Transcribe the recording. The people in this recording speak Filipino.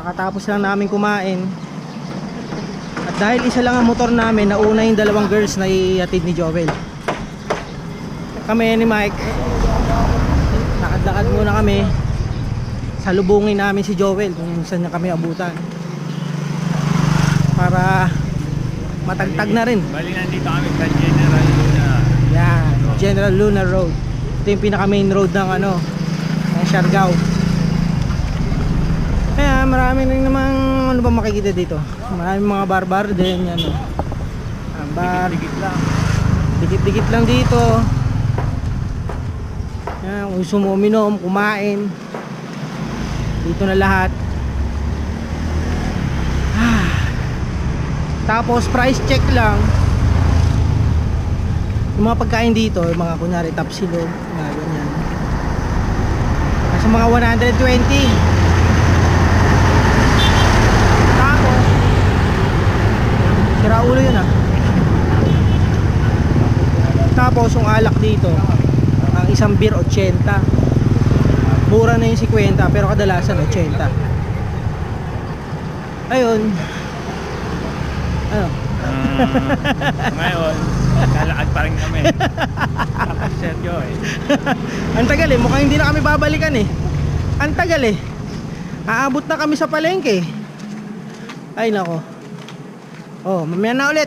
Kakatapos lang namin kumain. At dahil isa lang ang motor namin, nauna yung dalawang girls na ihatid ni Jovel. Kami ni Mike, lakad-lakad muna kami. Salubungin namin si Jovel kung saan niya kami abutan, para matagtag na rin. Bali nandito kami sa General Luna. Yan, General Luna Road. Ito yung pinaka main road ng ng Siargao. Kaya marami rin namang ano ba makikita dito. Maraming mga bar-bar din, bar. Dikit lang. Dikit-dikit lang dito. Yan, kung gusto mo uminom, kumain, dito na lahat. Tapos price check lang. Yung mga pagkain dito, yung mga kunyari top silog, mga ganyan, nasa mga 120. Tapos sira ulo yun Tapos yung alak dito, ang isang beer 80. Mura na yung 50, pero kadalasan 80. Ayun. Ano? Ngayon, lalakad pa rin kami. Tapos Sergio Ang tagal mukhang hindi na kami babalikan Ang tagal aabot na kami sa palengke. Ay nako. Oh, mamaya na ulit.